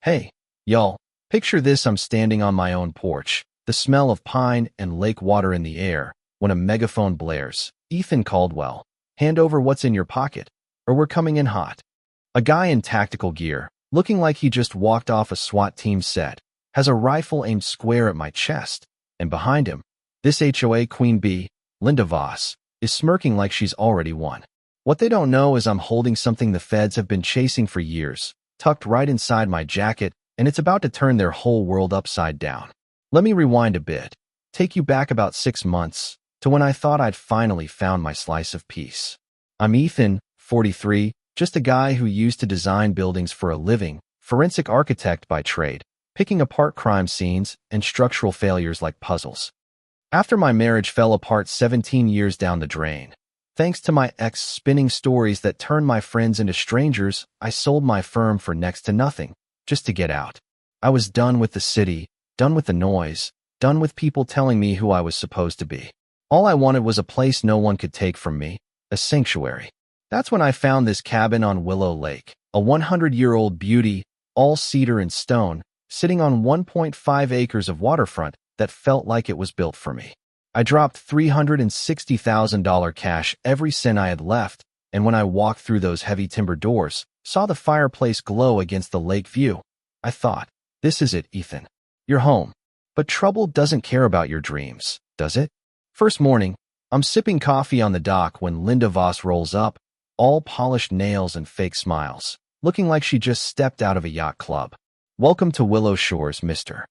Hey, y'all, picture this. I'm standing on my own porch, the smell of pine and lake water in the air, when a megaphone blares. Ethan Caldwell, hand over what's in your pocket, or we're coming in hot. A guy in tactical gear, looking like he just walked off a SWAT team set, has a rifle aimed square at my chest, and behind him, this HOA queen bee, Linda Voss, is smirking like she's already won. What they don't know is I'm holding something the feds have been chasing for years, tucked right inside my jacket, and it's about to turn their whole world upside down. Let me rewind a bit, take you back about 6 months, to when I thought I'd finally found my slice of peace. I'm Ethan, 43, just a guy who used to design buildings for a living, forensic architect by trade, picking apart crime scenes and structural failures like puzzles. After my marriage fell apart 17 years down the drain, thanks to my ex spinning stories that turned my friends into strangers, I sold my firm for next to nothing, just to get out. I was done with the city, done with the noise, done with people telling me who I was supposed to be. All I wanted was a place no one could take from me, a sanctuary. That's when I found this cabin on Willow Lake, a 100-year-old beauty, all cedar and stone, sitting on 1.5 acres of waterfront that felt like it was built for me. I dropped $360,000 cash every cent I had left, and when I walked through those heavy timber doors, saw the fireplace glow against the lake view, I thought, this is it, Ethan. You're home. But trouble doesn't care about your dreams, does it? First morning, I'm sipping coffee on the dock when Linda Voss rolls up, all polished nails and fake smiles, looking like she just stepped out of a yacht club. Welcome to Willow Shores, Mr.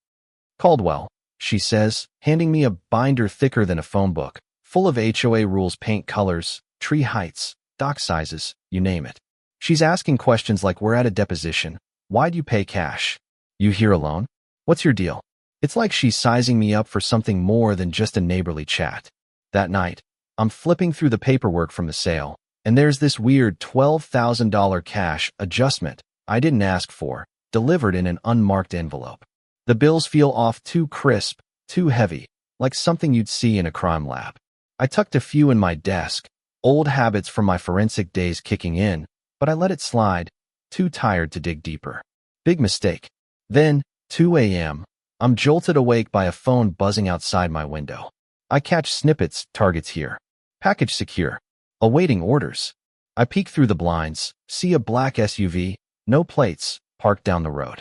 Caldwell, she says, handing me a binder thicker than a phone book, full of HOA rules, paint colors, tree heights, dock sizes, you name it. She's asking questions like, we're at a deposition. Why'd you pay cash? You here alone? What's your deal? It's like she's sizing me up for something more than just a neighborly chat. That night, I'm flipping through the paperwork from the sale, and there's this weird $12,000 cash adjustment I didn't ask for, delivered in an unmarked envelope. The bills feel off, too crisp, too heavy, like something you'd see in a crime lab. I tucked a few in my desk, old habits from my forensic days kicking in, but I let it slide, too tired to dig deeper. Big mistake. Then, 2 a.m., I'm jolted awake by a phone buzzing outside my window. I catch snippets, targets here. Package secure. Awaiting orders. I peek through the blinds, see a black SUV, no plates, parked down the road.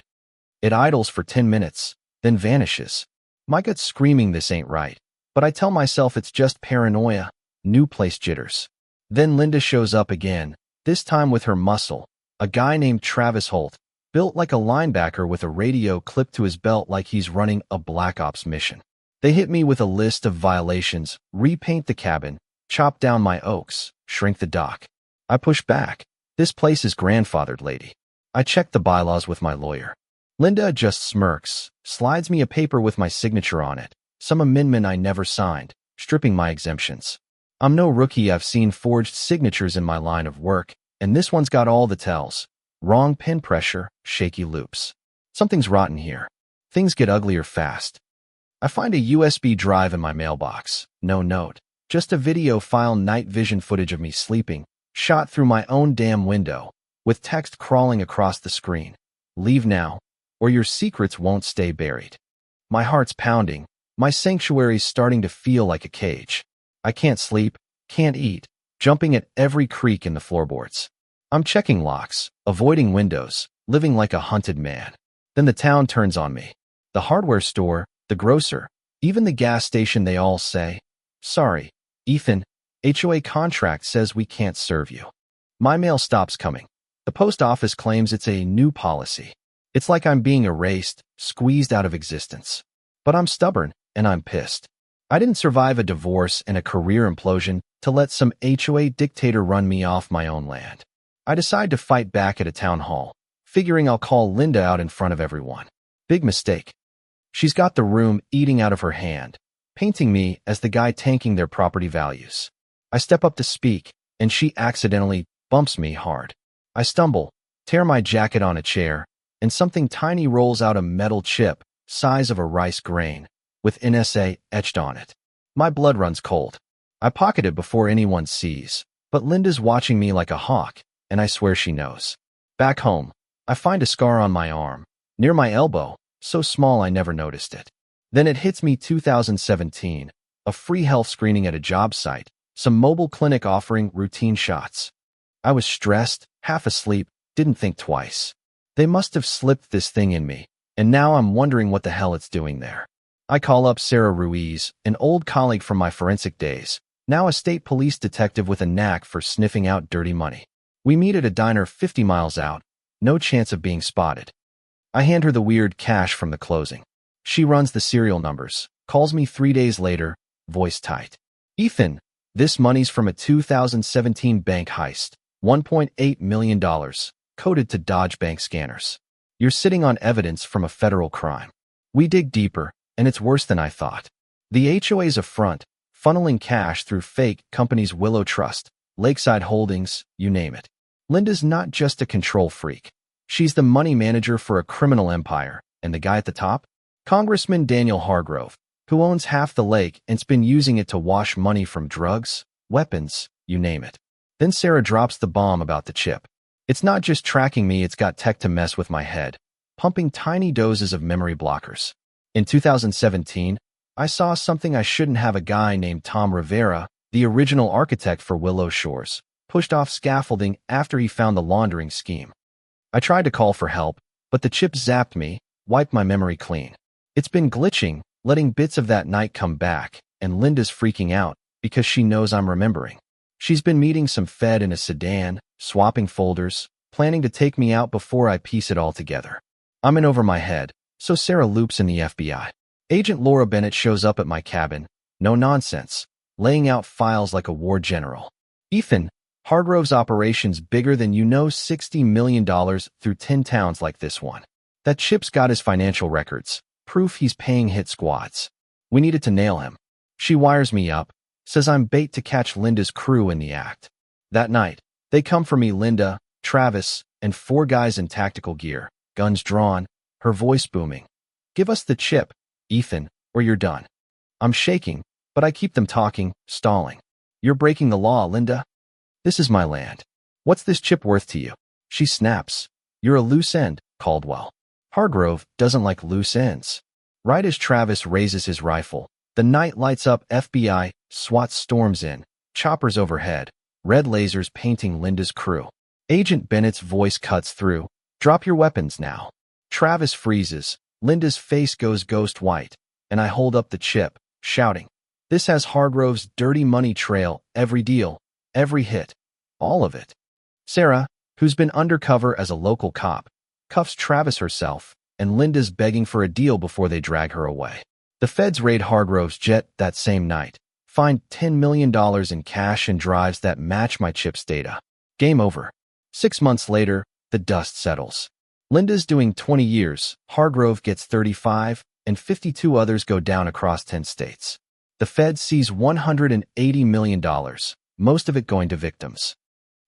It idles for 10 minutes, then vanishes. My gut's screaming this ain't right, but I tell myself it's just paranoia, new place jitters. Then Linda shows up again, this time with her muscle, a guy named Travis Holt, built like a linebacker with a radio clipped to his belt like he's running a Black Ops mission. They hit me with a list of violations, repaint the cabin, chop down my oaks, shrink the dock. I push back. This place is grandfathered, lady. I check the bylaws with my lawyer. Linda just smirks, slides me a paper with my signature on it, some amendment I never signed, stripping my exemptions. I'm no rookie, I've seen forged signatures in my line of work, and this one's got all the tells. Wrong pen pressure, shaky loops. Something's rotten here. Things get uglier fast. I find a USB drive in my mailbox. No note. Just a video file, night vision footage of me sleeping, shot through my own damn window, with text crawling across the screen. Leave now, or your secrets won't stay buried. My heart's pounding. My sanctuary's starting to feel like a cage. I can't sleep, can't eat, jumping at every creak in the floorboards. I'm checking locks, avoiding windows, living like a hunted man. Then the town turns on me. The hardware store, the grocer, even the gas station, they all say, sorry, Ethan, HOA contract says we can't serve you. My mail stops coming. The post office claims it's a new policy. It's like I'm being erased, squeezed out of existence. But I'm stubborn, and I'm pissed. I didn't survive a divorce and a career implosion to let some HOA dictator run me off my own land. I decide to fight back at a town hall, figuring I'll call Linda out in front of everyone. Big mistake. She's got the room eating out of her hand, painting me as the guy tanking their property values. I step up to speak, and she accidentally bumps me hard. I stumble, tear my jacket on a chair, and something tiny rolls out, a metal chip, size of a rice grain, with NSA etched on it. My blood runs cold. I pocket it before anyone sees, but Linda's watching me like a hawk, and I swear she knows. Back home, I find a scar on my arm, near my elbow, so small I never noticed it. Then it hits me 2017, a free health screening at a job site, some mobile clinic offering routine shots. I was stressed, half asleep, didn't think twice. They must have slipped this thing in me, and now I'm wondering what the hell it's doing there. I call up Sarah Ruiz, an old colleague from my forensic days, now a state police detective with a knack for sniffing out dirty money. We meet at a diner 50 miles out, no chance of being spotted. I hand her the weird cash from the closing. She runs the serial numbers, calls me 3 days later, voice tight. Ethan, this money's from a 2017 bank heist, $1.8 million, coded to Dodge bank scanners. You're sitting on evidence from a federal crime. We dig deeper, and it's worse than I thought. The HOA's a front, funneling cash through fake companies Willow Trust, Lakeside Holdings, you name it. Linda's not just a control freak. She's the money manager for a criminal empire, and the guy at the top? Congressman Daniel Hargrove, who owns half the lake and's been using it to wash money from drugs, weapons, you name it. Then Sarah drops the bomb about the chip. It's not just tracking me, it's got tech to mess with my head, pumping tiny doses of memory blockers. In 2017, I saw something I shouldn't have. A guy named Tom Rivera, the original architect for Willow Shores, pushed off scaffolding after he found the laundering scheme. I tried to call for help, but the chip zapped me, wiped my memory clean. It's been glitching, letting bits of that night come back, and Linda's freaking out because she knows I'm remembering. She's been meeting some Fed in a sedan, swapping folders, planning to take me out before I piece it all together. I'm in over my head, so Sarah loops in the FBI. Agent Laura Bennett shows up at my cabin, no nonsense, laying out files like a war general. Ethan, Hargrove's operation's bigger than you know, $60 million through 10 towns like this one. That chip's got his financial records, proof he's paying hit squads. We needed to nail him. She wires me up, says I'm bait to catch Linda's crew in the act. That night, they come for me, Linda, Travis, and 4 guys in tactical gear, guns drawn, her voice booming. Give us the chip, Ethan, or you're done. I'm shaking, but I keep them talking, stalling. You're breaking the law, Linda. This is my land. What's this chip worth to you? She snaps. You're a loose end, Caldwell. Hargrove doesn't like loose ends. Right as Travis raises his rifle, the night lights up. FBI, SWAT storms in, choppers overhead, red lasers painting Linda's crew. Agent Bennett's voice cuts through. Drop your weapons now. Travis freezes. Linda's face goes ghost white, and I hold up the chip, shouting. This has Hargrove's dirty money trail, every deal, every hit, all of it. Sarah, who's been undercover as a local cop, cuffs Travis herself, and Linda's begging for a deal before they drag her away. The feds raid Hargrove's jet that same night, find $10 million in cash and drives that match my chip's data. Game over. 6 months later, the dust settles. Linda's doing 20 years, Hargrove gets 35, and 52 others go down across 10 states. The Fed seize $180 million, most of it going to victims.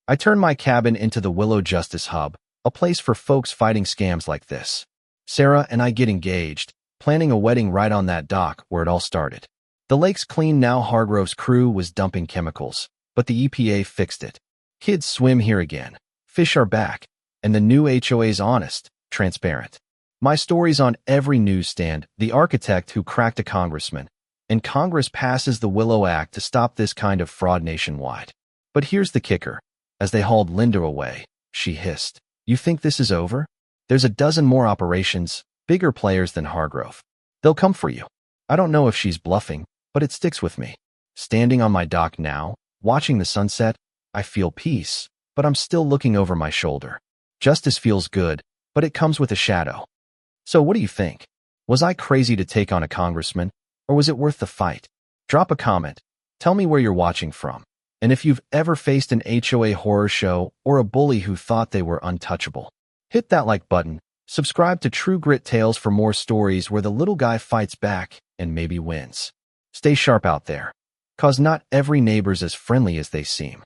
I turn my cabin into the Willow Justice Hub, a place for folks fighting scams like this. Sarah and I get engaged, planning a wedding right on that dock where it all started. The lake's clean now. Hargrove's crew was dumping chemicals, but the EPA fixed it. Kids swim here again, fish are back, and the new HOA's honest, transparent. My story's on every newsstand, the architect who cracked a congressman, and Congress passes the Willow Act to stop this kind of fraud nationwide. But here's the kicker. As they hauled Linda away, she hissed, "You think this is over? There's a dozen more operations, bigger players than Hargrove. They'll come for you." I don't know if she's bluffing, but it sticks with me. Standing on my dock now, watching the sunset, I feel peace, but I'm still looking over my shoulder. Justice feels good, but it comes with a shadow. So what do you think? Was I crazy to take on a congressman, or was it worth the fight? Drop a comment. Tell me where you're watching from, and if you've ever faced an HOA horror show or a bully who thought they were untouchable. Hit that like button, subscribe to True Grit Tales for more stories where the little guy fights back and maybe wins. Stay sharp out there, 'cause not every neighbor's as friendly as they seem.